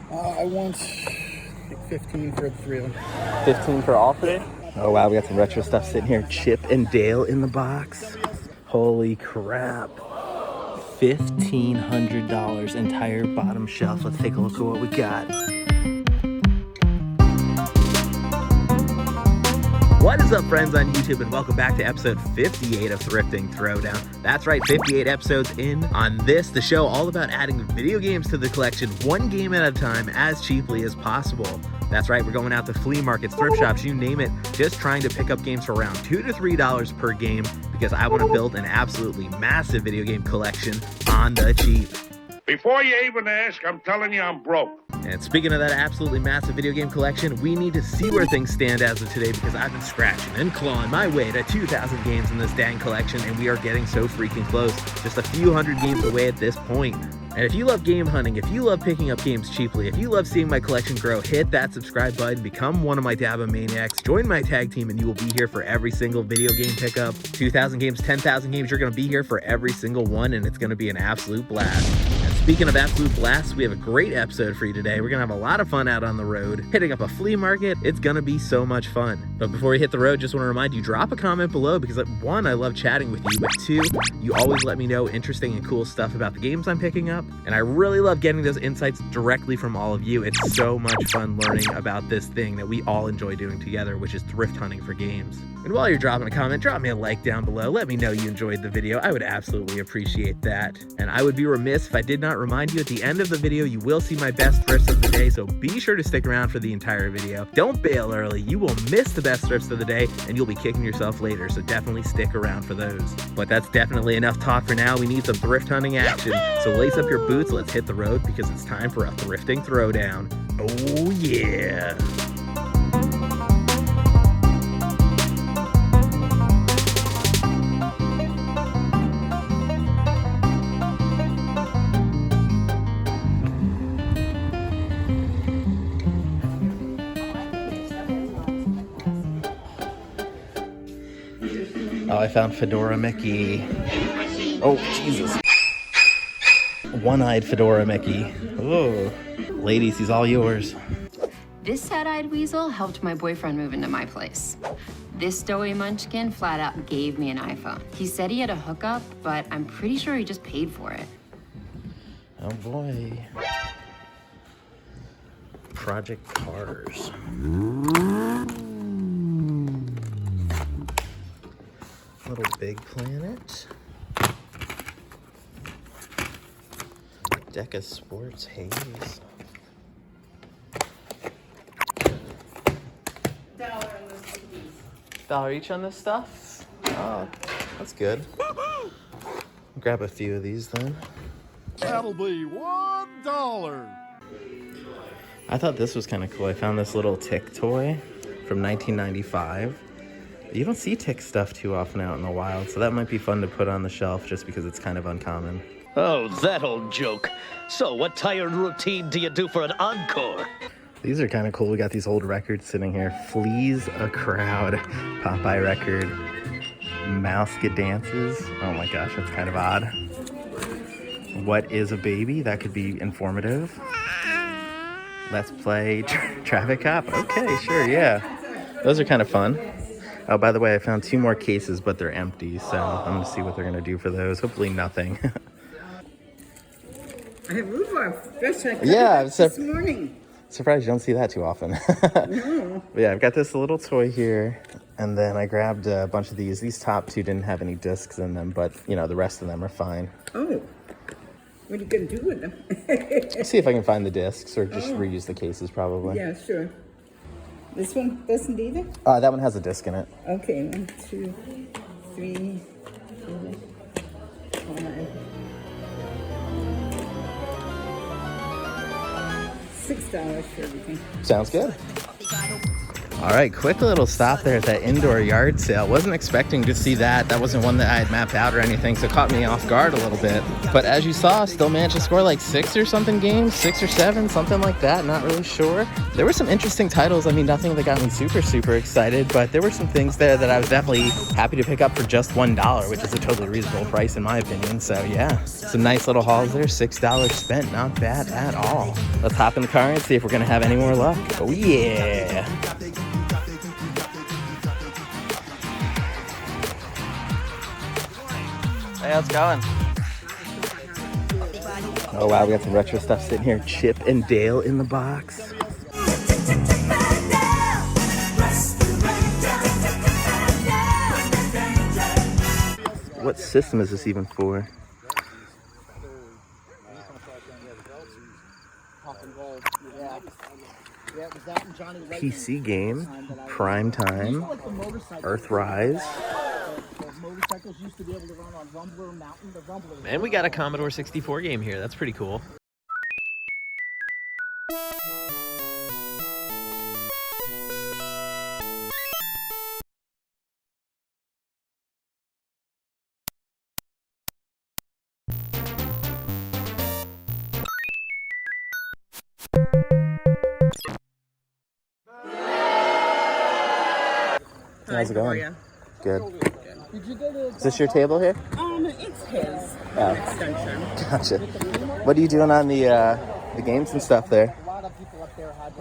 I want like 15 for the three of them. 15 for all three? Oh wow, we got some retro stuff sitting here. Chip and Dale in the box. Holy crap. $1,500 entire bottom shelf. Let's take a look at what we got. What is up, friends on YouTube, and welcome back to episode 58 of Thrifting Throwdown. That's right, 58 episodes in. On this, the show all about adding video games to the collection one game at a time as cheaply as possible. That's right, we're going out to flea markets, thrift shops, you name it, just trying to pick up games for around $2 to $3 per game because I want to build an absolutely massive video game collection on the cheap. Before you even ask, I'm telling you I'm broke. And speaking of that absolutely massive video game collection, we need to see where things stand as of today because I've been scratching and clawing my way to 2,000 games in this dang collection, and we are getting so freaking close. Just a few hundred games away at this point. And if you love game hunting, if you love picking up games cheaply, if you love seeing my collection grow, hit that subscribe button, become one of my Daba Maniacs, join my tag team, and you will be here for every single video game pickup. 2,000 games, 10,000 games, you're going to be here for every single one, and it's going to be an absolute blast. And speaking of absolute blasts, we have a great episode for you today. We're going to have a lot of fun out on the road, hitting up a flea market. It's going to be so much fun. But before we hit the road, just want to remind you, drop a comment below because one, I love chatting with you, but two, you always let me know interesting and cool stuff about the games I'm picking up. And I really love getting those insights directly from all of you. It's so much fun learning about this thing that we all enjoy doing together, which is thrift hunting for games. And while you're dropping a comment, drop me a like down below. Let me know you enjoyed the video. I would absolutely appreciate that. And I would be remiss if I did not remind you at the end of the video, you will see my best thrifts of the day. So be sure to stick around for the entire video. Don't bail early. You will miss the best thrifts of the day and you'll be kicking yourself later. So definitely stick around for those. But that's definitely enough talk for now. We need some thrift hunting action. So lace up your boots. Let's hit the road because it's time for a thrifting throwdown. Oh yeah. Oh, I found Fedora Mickey. Oh, Jesus. One-eyed Fedora Mickey. Oh, ladies, he's all yours. This sad-eyed weasel helped my boyfriend move into my place. This doughy munchkin flat out gave me an iPhone. He said he had a hookup, but I'm pretty sure he just paid for it. Oh boy. Project Cars. Little Big Planet. Deca Sports Haze. $1 each on this stuff? Oh, that's good. Grab a few of these then. That'll be $1. I thought this was kind of cool. I found this little tick toy from 1995. You don't see tick stuff too often out in the wild, so that might be fun to put on the shelf just because it's kind of uncommon. Oh, that old joke. So, what tired routine do you do for an encore? These are kind of cool. We got these old records sitting here. Flea's a Crowd, Popeye record. Mouse Get Dances. Oh my gosh, that's kind of odd. What is a Baby? That could be informative. Let's Play Traffic Cop. Okay, sure, yeah. Those are kind of fun. Oh, by the way, I found 2 more cases, but they're empty, so I'm going to see what they're going to do for those. Hopefully nothing. I have rhubarb. That's what I Yeah, this morning. Surprised you don't see that too often. No. But yeah, I've got this little toy here, and then I grabbed a bunch of these. These top 2 didn't have any discs in them, but, you know, the rest of them are fine. Oh. What are you going to do with them? See if I can find the discs, or just reuse the cases, probably. Yeah, sure. This one doesn't either? That one has a disc in it. Okay, 1, 2, 3, 4, 5. $6 for everything. Sounds good. All right, quick little stop there at that indoor yard sale. Wasn't expecting to see that. That wasn't one that I had mapped out or anything, so it caught me off guard a little bit. But as you saw, still managed to score like 6 or something games, 6 or 7, something like that, not really sure. There were some interesting titles. I mean, nothing that got me super excited, but there were some things there that I was definitely happy to pick up for just $1, which is a totally reasonable price in my opinion. So yeah, some nice little hauls there, $6 spent, not bad at all. Let's hop in the car and see if we're gonna have any more luck. Oh yeah. Hey, how's it going? Oh wow, we got some retro stuff sitting here. Chip and Dale in the box. What system is this even for? PC game, Prime Time, Earthrise. And we got a Commodore 64 game here. That's pretty cool. How's it going? Good. Is this your table here? It's his extension. Gotcha. What are you doing on the games and stuff there? A lot of people up there had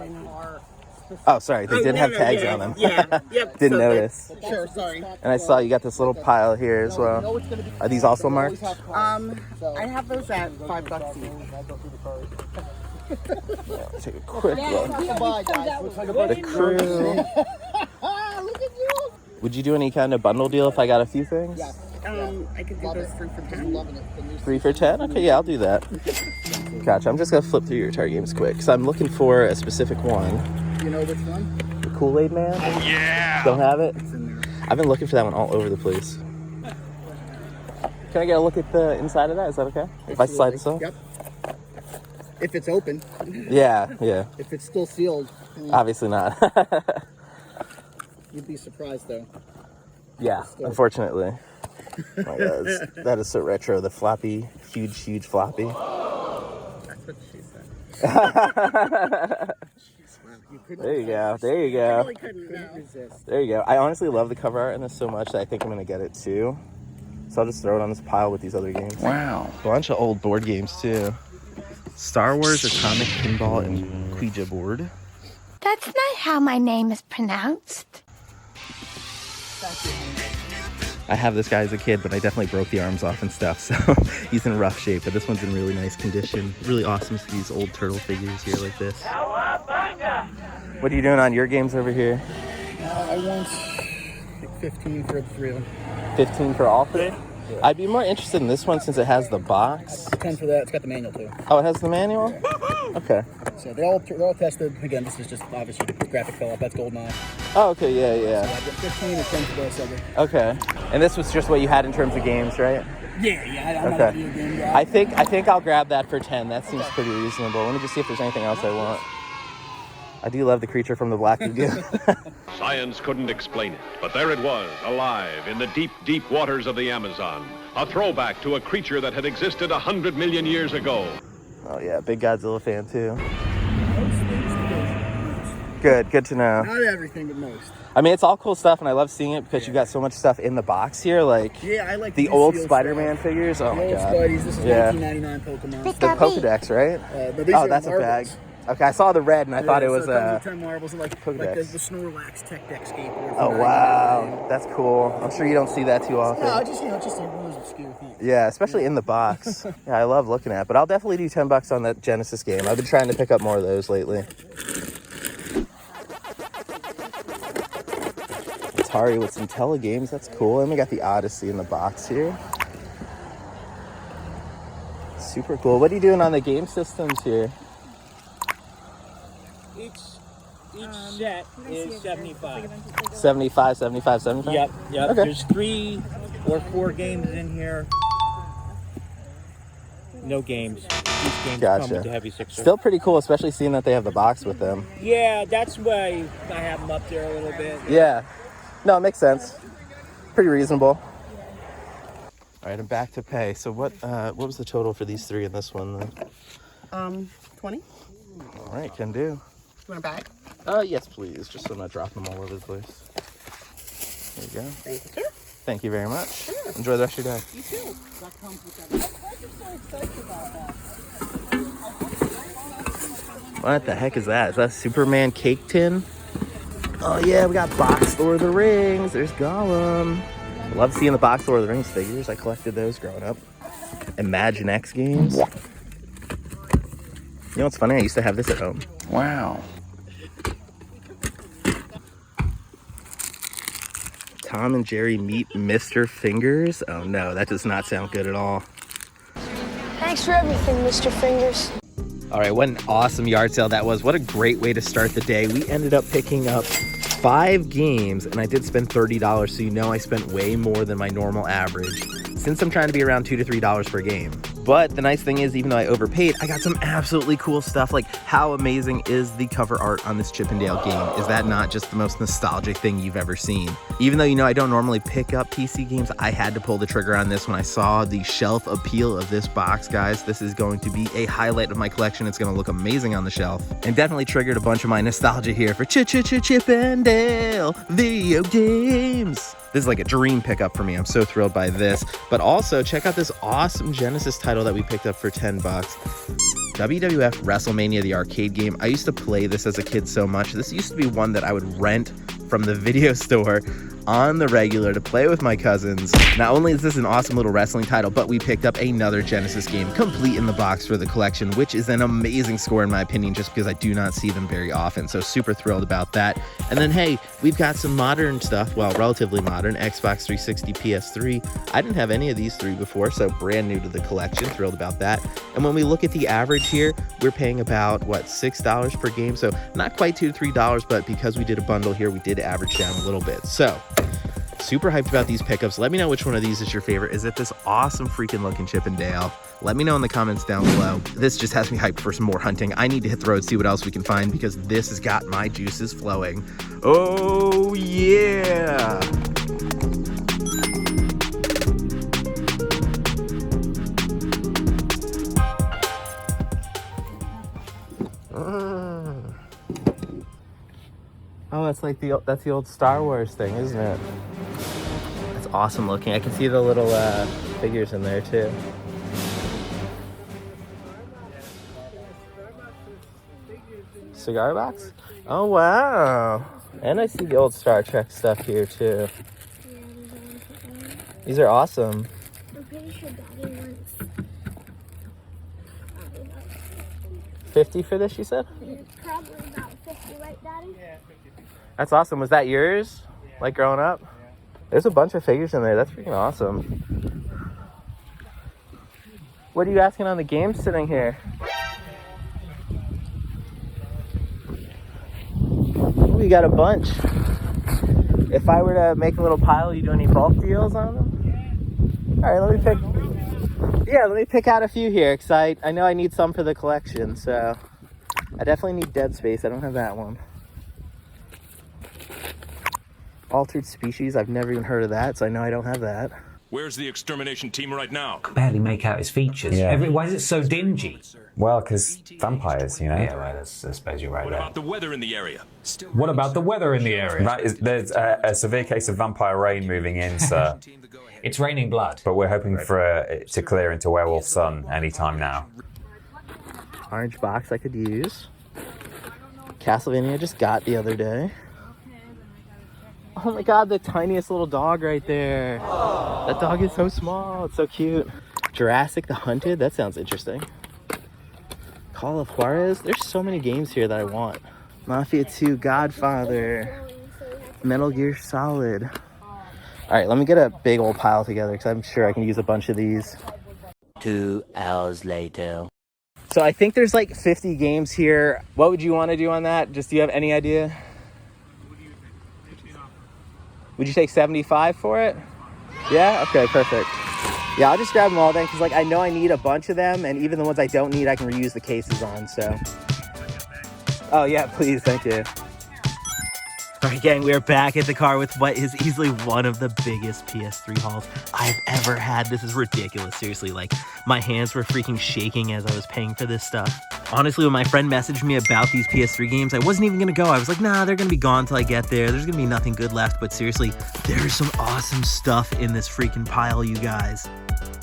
Oh, sorry. They did have tags on them. Yeah. Yep. Didn't notice. Sure, sorry. And I saw you got this little pile here as well. Are these also marked? I have those at $5 each. Take a quick look. The crew. Would you do any kind of bundle deal if I got a few things? I could do those 3 for 10. 3 for 10? Okay, yeah, I'll do that. Gotcha. I'm just gonna flip through your Atari games quick because I'm looking for a specific one. You know which one? The Kool-Aid Man? Oh, yeah! Don't have it? It's in there. I've been looking for that one all over the place. Can I get a look at the inside of that? Is that okay? If I slide this off? Yep. If it's open. Yeah. If it's still sealed. Obviously not. You'd be surprised though. Yeah, unfortunately. Oh my God, that is so retro. The floppy, huge floppy. That's what she said. There you go. I really couldn't resist. There you go. I honestly love the cover art in this so much that I think I'm gonna get it too. So I'll just throw it on this pile with these other games. Wow. Bunch of old board games too. Star Wars, Atomic Pinball, and Ouija board. That's not how my name is pronounced. I have this guy as a kid, but I definitely broke the arms off and stuff, so he's in rough shape, but this one's in really nice condition. Really awesome to see these old turtle figures here like this. What are you doing on your games over here? I want 15 for the 3 of them. 15 for all 3? Yeah. I'd be more interested in this one since it has the box. 10 for that. It's got the manual too. Oh, it has the manual? Yeah. Okay. So they're all tested. Again, this is just obviously graphic fill-up. That's GoldenEye. Oh, okay, yeah. So I get 15 and 10 for the Sega. Okay. And this was just what you had in terms of games, right? Yeah. I'm not a video game guy. I think I'll grab that for 10. That seems pretty reasonable. Let me just see if there's anything else I want. I do love the creature from the Black Lagoon. Science couldn't explain it, but there it was, alive in the deep waters of the Amazon. A throwback to a creature that had existed 100 million years ago. Oh yeah, big Godzilla fan too. Good to know. Not everything, but most. I mean, it's all cool stuff, and I love seeing it because you got so much stuff in the box here. Like, I like the old Spider-Man figures. Oh my God. Spidey's. This is 1999 Pokemon. The Pokedex, right? That's a bag. Okay, I saw the red and I thought it was 10 marbles and like the Snorlax Tech Deck skateboard. Oh wow, that's cool. I'm sure you don't see that too often. No, just one of those obscure things. Yeah, especially in the box. Yeah, I love looking at it, but I'll definitely do $10 on that Genesis game. I've been trying to pick up more of those lately. Atari with some tele games, that's cool. And we got the Odyssey in the box here. Super cool. What are you doing on the game systems here? Each set is 75. 75. Yep. Okay. There's 3 or 4 games in here. no games. These games Gotcha. come with the heavy sixer. Still pretty cool, especially seeing that they have the box with them. Yeah, that's why I have them up there a little bit. Yeah. No, it makes sense. Pretty reasonable. All right, I'm back to pay. So what was the total for these three in this one then? 20. All right, can do. You want a bag? Yes, please. Just so I'm not dropping them all over the place. There you go. Thank you, sir. Thank you very much. Sure. Enjoy the rest of your day. You too. What the heck is that? Is that a Superman cake tin? Oh yeah, we got Box Lord of the Rings. There's Gollum. Love seeing the Box Lord of the Rings figures. I collected those growing up. Imagine X games. You know what's funny? I used to have this at home. Wow. Tom and Jerry meet Mr. Fingers. Oh no, that does not sound good at all. Thanks for everything, Mr. Fingers. All right, what an awesome yard sale that was. What a great way to start the day. We ended up picking up 5 games, and I did spend $30, so you know I spent way more than my normal average, since I'm trying to be around $2 to $3 per game. But the nice thing is, even though I overpaid, I got some absolutely cool stuff. Like, how amazing is the cover art on this Chip 'n Dale game? Is that not just the most nostalgic thing you've ever seen? Even though, you know, I don't normally pick up PC games, I had to pull the trigger on this when I saw the shelf appeal of this box, guys. This is going to be a highlight of my collection. It's going to look amazing on the shelf. And definitely triggered a bunch of my nostalgia here for Chip 'n Dale video games. This is like a dream pickup for me. I'm so thrilled by this. But also, check out this awesome Genesis title that we picked up for $10. WWF WrestleMania, the arcade game. I used to play this as a kid so much. This used to be one that I would rent from the video store on the regular to play with my cousins. Not only is this an awesome little wrestling title, but we picked up another Genesis game complete in the box for the collection, which is an amazing score in my opinion, just because I do not see them very often. So super thrilled about that. And then, hey, we've got some modern stuff, well, relatively modern, Xbox 360, PS3. I didn't have any of these three before, so brand new to the collection, thrilled about that. And when we look at the average here, we're paying about, what, $6 per game? So not quite $2 to $3, but because we did a bundle here, we did average down a little bit. So super hyped about these pickups. Let me know which one of these is your favorite. Is it this awesome freaking looking Chip 'n Dale? Let me know in the comments down below. This just has me hyped for some more hunting. I need to hit the road, see what else we can find, because this has got my juices flowing. Oh yeah! Oh, that's like that's the old Star Wars thing, isn't it? That's awesome looking. I can see the little figures in there too. Cigar box? Oh wow! And I see the old Star Trek stuff here too. These are awesome. I'm pretty sure Daddy wants 50 for this, you said? probably about 50, right, Daddy? That's awesome. Was that yours? Like growing up? There's a bunch of figures in there. That's freaking awesome. What are you asking on the game sitting here? We got a bunch. If I were to make a little pile, you do any bulk deals on them? All right, let me pick out a few here, because I know I need some for the collection, so I definitely need Dead Space. I don't have that one. Altered Species, I've never even heard of that, so I know I don't have that. Where's the extermination team right now? Can barely make out his features. Yeah. Why is it so dingy? Well, because vampires, you know. Yeah, well, I suppose you're right What there. about the weather in the area? What about the weather in the area? Right, there's a severe case of vampire rain moving in, sir. It's raining blood. But we're hoping for it to clear into werewolf sun anytime now. Orange box I could use. Castlevania I just got the other day. Oh my god, the tiniest little dog right there. That dog is so small. It's so cute. Jurassic the Hunted. That sounds interesting. Call of Juarez. There's so many games here that I want. Mafia 2, Godfather, Metal Gear Solid. All right, let me get a big old pile together because I'm sure I can use a bunch of these. 2 hours later. So I think there's like 50 games here. What would you want to do on that? Just, do you have any idea? Would you take 75 for it? Yeah? Okay, perfect. Yeah, I'll just grab them all then, because like I know I need a bunch of them, and even the ones I don't need, I can reuse the cases on, so. Oh yeah, please, thank you. All right, gang, we are back at the car with what is easily one of the biggest PS3 hauls I've ever had. This is ridiculous, seriously. Like, my hands were freaking shaking as I was paying for this stuff. Honestly, when my friend messaged me about these PS3 games, I wasn't even gonna go. I was like, nah, they're gonna be gone till I get there. There's gonna be nothing good left. But seriously, there's some awesome stuff in this freaking pile, you guys.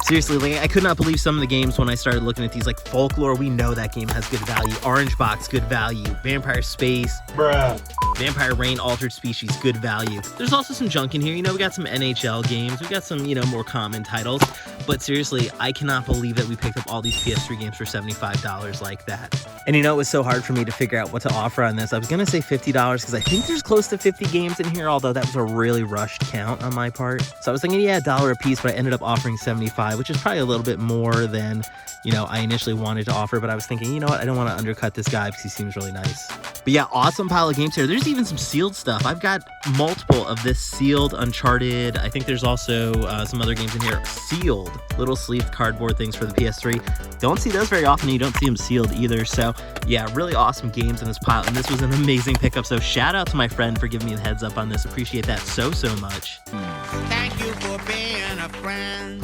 Seriously, like, I could not believe some of the games when I started looking at these. Like Folklore, we know that game has good value. Orange Box, good value. Vampire Space, bruh. Vampire Reign, Altered Species, good value. There's also some junk in here. You know, we got some NHL games. We got some, you know, more common titles. But seriously, I cannot believe that we picked up all these PS3 games for $75 like that. And you know, it was so hard for me to figure out what to offer on this. I was gonna say $50 because I think there's close to 50 games in here, although that was a really rushed count on my part. So I was thinking, yeah, $1 a piece, but I ended up offering 75, which is probably a little bit more than, you know, I initially wanted to offer. But I was thinking, you know what, I don't want to undercut this guy because he seems really nice. But yeah, awesome pile of games here. There's even some sealed stuff. I've got multiple of this sealed Uncharted. I think there's also some other games in here sealed, little sleeved cardboard things for the PS3. Don't see those very often. You don't see them sealed either. So yeah, really awesome games in this pile, and this was an amazing pickup. So shout out to my friend for giving me the heads up on this. Appreciate that so much. Thank you for being a friend.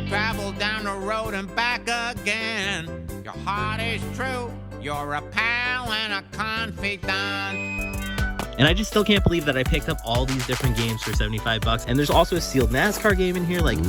Travel down the road and back again. Your heart is true. You're a pal and a confidant. And I just still can't believe that I picked up all these different games for 75 bucks. And there's also a sealed NASCAR game in here. Like,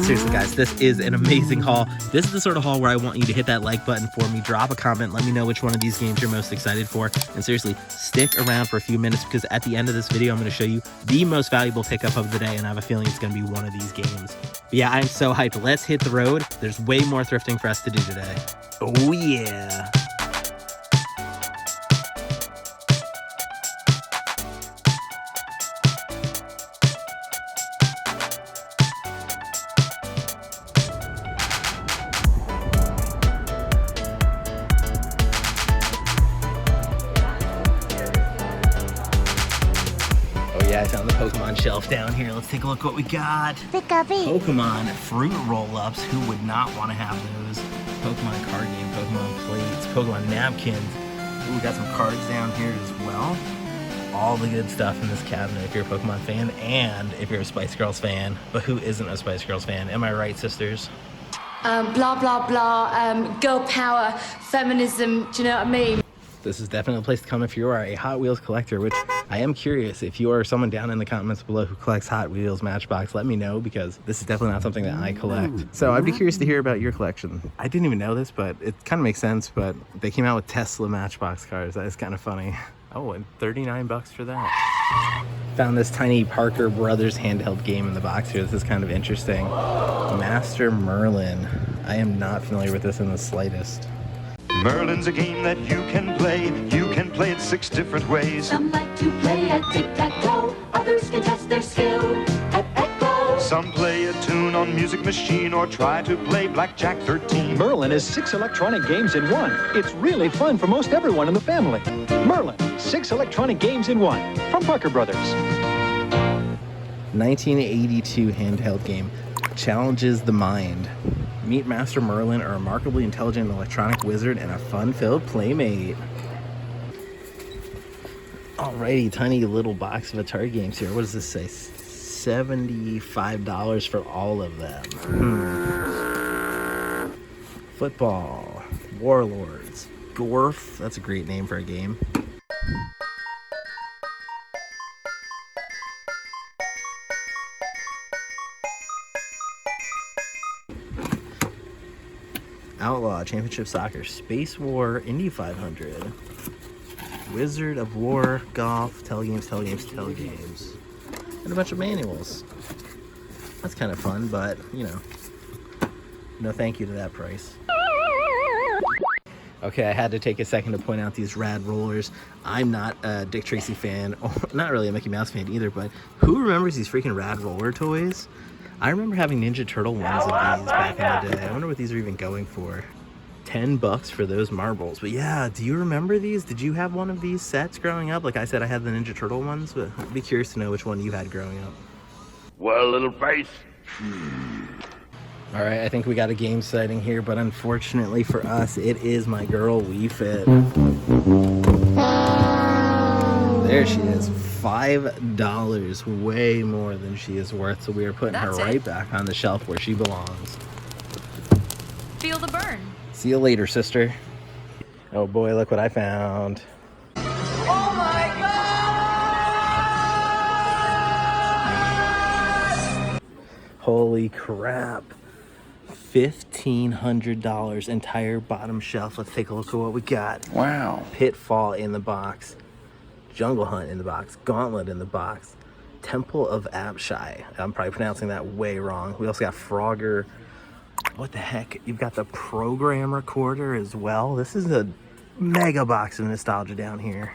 seriously, guys, this is an amazing haul. This is the sort of haul where I want you to hit that like button for me. Drop a comment. Let me know which one of these games you're most excited for. And seriously, stick around for a few minutes, because at the end of this video, I'm going to show you the most valuable pickup of the day. And I have a feeling it's going to be one of these games. But yeah, I'm so hyped. Let's hit the road. There's way more thrifting for us to do today. Oh, yeah. I found the Pokemon shelf down here. Let's take a look what we got. Pokemon fruit roll-ups. Who would not want to have those? Pokemon card game, Pokemon plates, Pokemon napkins. Ooh, we got some cards down here as well. All the good stuff in this cabinet if you're a Pokemon fan and if you're a Spice Girls fan. But who isn't a Spice Girls fan? Am I right, sisters? Blah, blah, blah, girl power, feminism, do you know what I mean? This is definitely a place to come if you are a Hot Wheels collector, which I am curious. If you are someone down in the comments below who collects Hot Wheels, Matchbox, let me know, because this is definitely not something that I collect. So I'd be curious to hear about your collection. I didn't even know this, but it kind of makes sense, but they came out with Tesla Matchbox cars. That is kind of funny. Oh, and 39 bucks for that. Found this tiny Parker Brothers handheld game in the box here. This is kind of interesting. Master Merlin. I am not familiar with this in the slightest. Merlin's a game that you can play. You can play it 6 different ways. Some like to play at tic-tac-toe. Others can test their skill at echo. Some play a tune on Music Machine or try to play Blackjack 13. Merlin is 6 electronic games in one. It's really fun for most everyone in the family. Merlin, 6 electronic games in one. From Parker Brothers. 1982 handheld game. Challenges the mind. Meet Master Merlin, a remarkably intelligent electronic wizard and a fun-filled playmate. Alrighty, tiny little box of Atari games here. What does this say? $75 for all of them. Football, Warlords, Gorf. That's a great name for a game. Outlaw, Championship Soccer, Space War, Indy 500, Wizard of War, Golf, Telegames, and a bunch of manuals. That's kind of fun, but, you know, no thank you to that price. Okay, I had to take a second to point out these rad rollers. I'm not a Dick Tracy fan, or not really a Mickey Mouse fan either, but who remembers these freaking rad roller toys? I remember having Ninja Turtle ones of these back in the day. I wonder what these are even going for. 10 bucks for those marbles. But yeah, do you remember these? Did you have one of these sets growing up? Like I said, I had the Ninja Turtle ones, but I'd be curious to know which one you had growing up. Well, little face. All right, I think we got a game sighting here, but unfortunately for us, it is my girl Wii Fit. There she is, $5, way more than she is worth. So we are putting her right back on the shelf where she belongs. Feel the burn. See you later, sister. Oh boy, look what I found. Oh my God! Holy crap. $1,500 entire bottom shelf. Let's take a look at what we got. Wow. Pitfall in the box. Jungle Hunt in the box. Gauntlet in the box. Temple of Apshai. I'm probably pronouncing that way wrong. We also got Frogger. What the heck? You've got the program recorder as well. This is a mega box of nostalgia down here.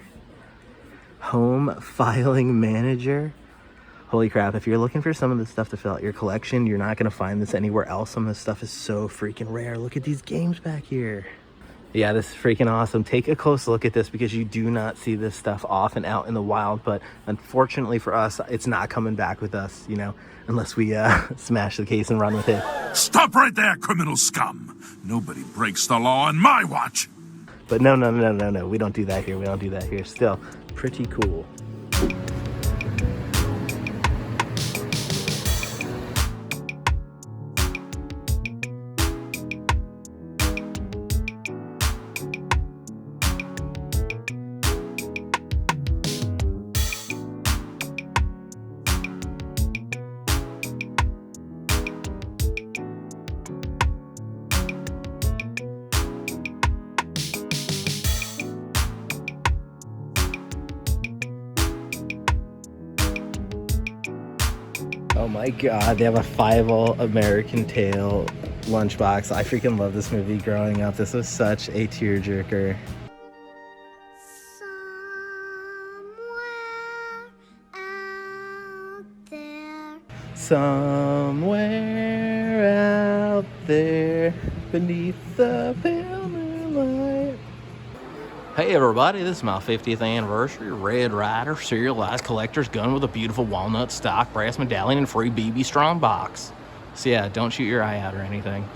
Home filing manager. Holy crap, if you're looking for some of the stuff to fill out your collection, you're not going to find this anywhere else. Some of this stuff is so freaking rare. Look at these games back here. Yeah, this is freaking awesome. Take a close look at this because you do not see this stuff often out in the wild, but unfortunately for us, it's not coming back with us, you know, unless we smash the case and run with it. Stop right there, criminal scum. Nobody breaks the law on my watch. But no, we don't do that here. We don't do that here. Still, pretty cool. Oh my god, they have a Fievel American Tail lunchbox. I freaking love this movie growing up. This was such a tearjerker. Somewhere out there beneath the pale moonlight. Hey everybody, this is my 50th anniversary Red Ryder serialized collector's gun with a beautiful walnut stock brass medallion and free BB strong box. So yeah, don't shoot your eye out or anything.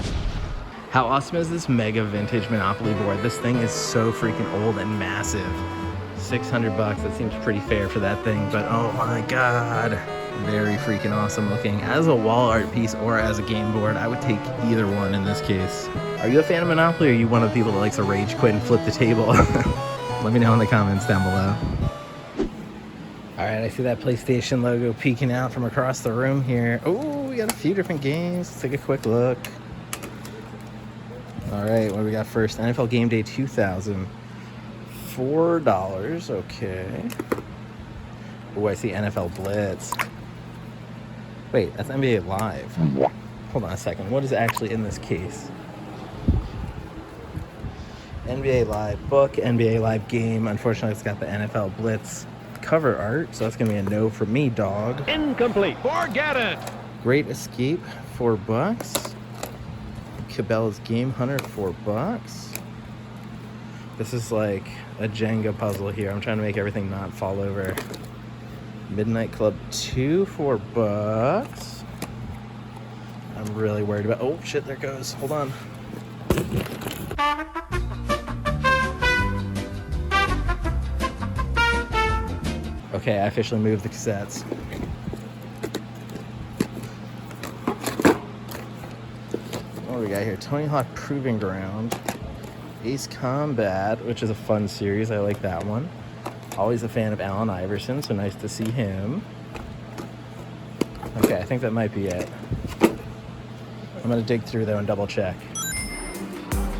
How awesome is this mega vintage Monopoly board? This thing is so freaking old and massive. 600 bucks, that seems pretty fair for that thing, but oh my god. Very freaking awesome looking. As a wall art piece or as a game board, I would take either one in this case. Are you a fan of Monopoly or are you one of the people that likes to rage quit and flip the table? Let me know in the comments down below. Alright, I see that PlayStation logo peeking out from across the room here. Oh, we got a few different games. Let's take a quick look. Alright, what do we got first? NFL Game Day 2000. $4, okay. Oh, I see NFL Blitz. Wait, that's NBA Live. Hold on a second. What is actually in this case? NBA Live book, NBA Live game. Unfortunately, it's got the NFL Blitz cover art, so that's going to be a no for me, dog. Incomplete. Forget it. Great Escape, $4. Cabela's Game Hunter, $4. This is like a Jenga puzzle here. I'm trying to make everything not fall over. Midnight Club 2, $4. I'm really worried about, oh shit, there it goes. Hold on. Okay, I officially moved the cassettes. What do we got here? Tony Hawk Proving Ground. Ace Combat, which is a fun series. I like that one. Always a fan of Allen Iverson, so nice to see him. Okay, I think that might be it. I'm gonna dig through though and double check.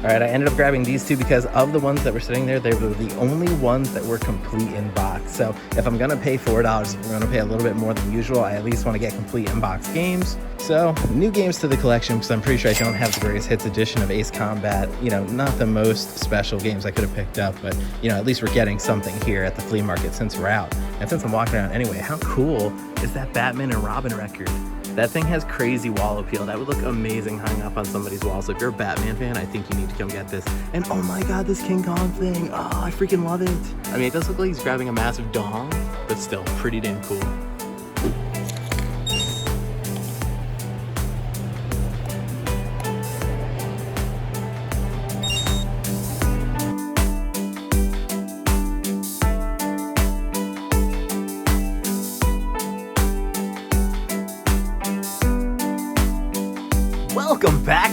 All right, I ended up grabbing these two because of the ones that were sitting there, they were the only ones that were complete in box. So if I'm gonna pay $4, if I'm gonna pay a little bit more than usual, I at least wanna get complete in box games. So new games to the collection because I'm pretty sure I don't have the greatest hits edition of Ace Combat. You know, not the most special games I could have picked up, but you know, at least we're getting something here at the flea market since we're out. And since I'm walking around anyway, how cool is that Batman and Robin record? That thing has crazy wall appeal. That would look amazing hung up on somebody's wall. So if you're a Batman fan, I think you need to come get this. And oh my god, this King Kong thing. Oh, I freaking love it. I mean, it does look like he's grabbing a massive dong, but still pretty damn cool.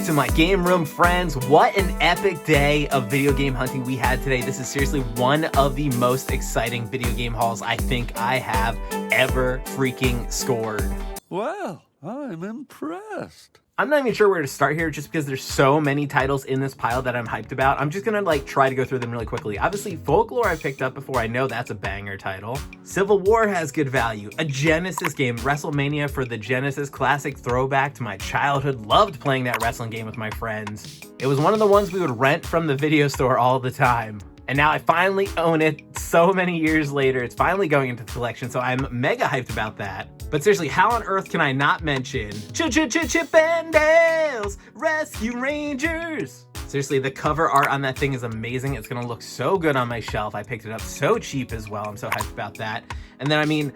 to my game room friends. What an epic day of video game hunting we had today. This is seriously one of the most exciting video game hauls I think I have ever freaking scored. Well, I'm impressed. I'm not even sure where to start here just because there's so many titles in this pile that I'm hyped about. I'm just gonna like try to go through them really quickly. Obviously, Folklore I picked up before. I know that's a banger title. Civil War has good value. A Genesis game, WrestleMania for the Genesis, classic throwback to my childhood. Loved playing that wrestling game with my friends. It was one of the ones we would rent from the video store all the time. And now I finally own it so many years later. It's finally going into the collection, so I'm mega hyped about that. But seriously, how on earth can I not mention Chip and Dale's Rescue Rangers? Seriously, the cover art on that thing is amazing. It's gonna look so good on my shelf. I picked it up so cheap as well. I'm so hyped about that. And then, I mean,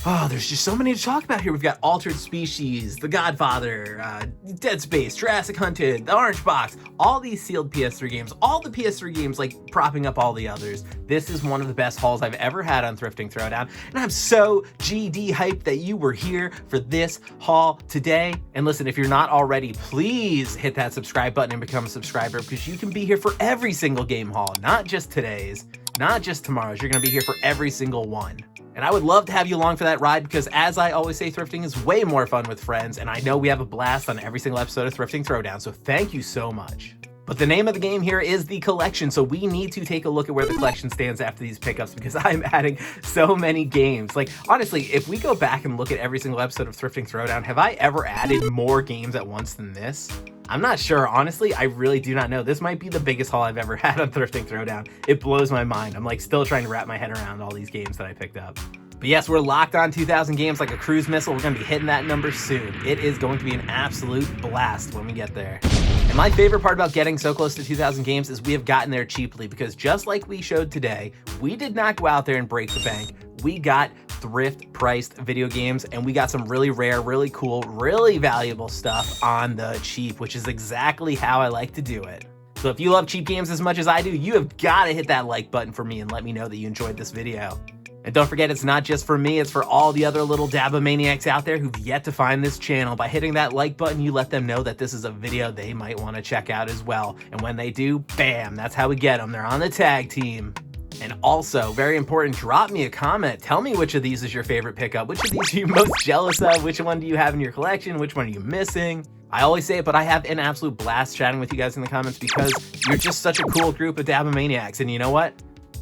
oh, there's just so many to talk about here. We've got Altered Species, The Godfather, Dead Space, Jurassic Hunted, The Orange Box, all these sealed PS3 games, all the PS3 games like propping up all the others. This is one of the best hauls I've ever had on Thrifting Throwdown, and I'm so GD hyped that you were here for this haul today. And listen, if you're not already, please hit that subscribe button and become a subscriber because you can be here for every single game haul, not just today's, not just tomorrow's. You're gonna be here for every single one. And I would love to have you along for that ride because, as I always say, thrifting is way more fun with friends, and I know we have a blast on every single episode of Thrifting Throwdown, so thank you so much. But the name of the game here is the collection, so we need to take a look at where the collection stands after these pickups because I'm adding so many games. Like, honestly, if we go back and look at every single episode of Thrifting Throwdown, have I ever added more games at once than this? I'm not sure. Honestly, I really do not know. This might be the biggest haul I've ever had on Thrifting Throwdown. It blows my mind. I'm like still trying to wrap my head around all these games that I picked up. But yes, we're locked on 2,000 games like a cruise missile. We're going to be hitting that number soon. It is going to be an absolute blast when we get there. And my favorite part about getting so close to 2,000 games is we have gotten there cheaply because just like we showed today, we did not go out there and break the bank. We got thrift priced video games and we got some really rare, really cool, really valuable stuff on the cheap, which is exactly how I like to do it. So if you love cheap games as much as I do, you have got to hit that like button for me and let me know that you enjoyed this video. And don't forget, it's not just for me, it's for all the other little dabba-maniacs out there who've yet to find this channel. By hitting that like button, you let them know that this is a video they might want to check out as well. And when they do, bam, that's how we get them. They're on the tag team. And also, very important, drop me a comment. Tell me which of these is your favorite pickup. Which of these are you most jealous of? Which one do you have in your collection? Which one are you missing? I always say it, but I have an absolute blast chatting with you guys in the comments because you're just such a cool group of dabba-maniacs. And you know what?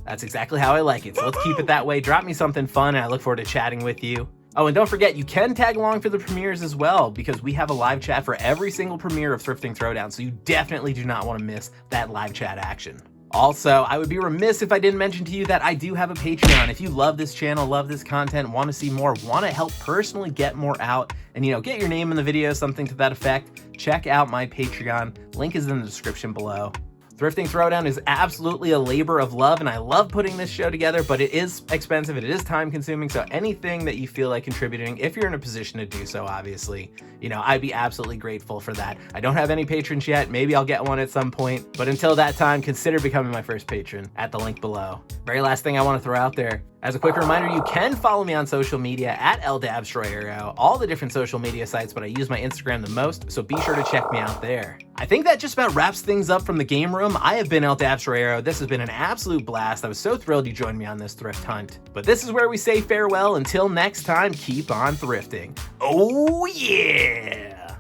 That's exactly how I like it. So let's keep it that way. Drop me something fun and I look forward to chatting with you. Oh, and don't forget, you can tag along for the premieres as well because we have a live chat for every single premiere of Thrifting Throwdown. So you definitely do not want to miss that live chat action. Also, I would be remiss if I didn't mention to you that I do have a Patreon. If you love this channel, love this content, want to see more, want to help personally get more out and, you know, get your name in the video, something to that effect, check out my Patreon. Link is in the description below. Thrifting Throwdown is absolutely a labor of love, and I love putting this show together, but it is expensive, it is time consuming, so anything that you feel like contributing, if you're in a position to do so, obviously, you know, I'd be absolutely grateful for that. I don't have any patrons yet, maybe I'll get one at some point, but until that time, consider becoming my first patron at the link below. Very last thing I want to throw out there, as a quick reminder, you can follow me on social media at LDabstroyero, all the different social media sites, but I use my Instagram the most, so be sure to check me out there. I think that just about wraps things up from the game room. I have been LDabstroyero. This has been an absolute blast. I was so thrilled you joined me on this thrift hunt. But this is where we say farewell. Until next time, keep on thrifting. Oh yeah!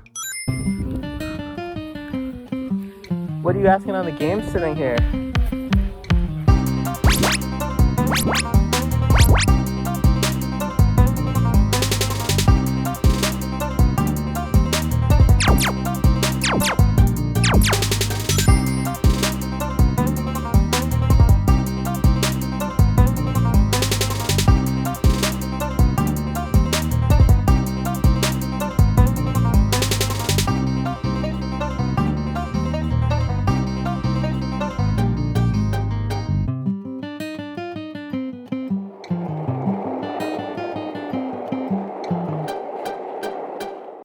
What are you asking on the game sitting here?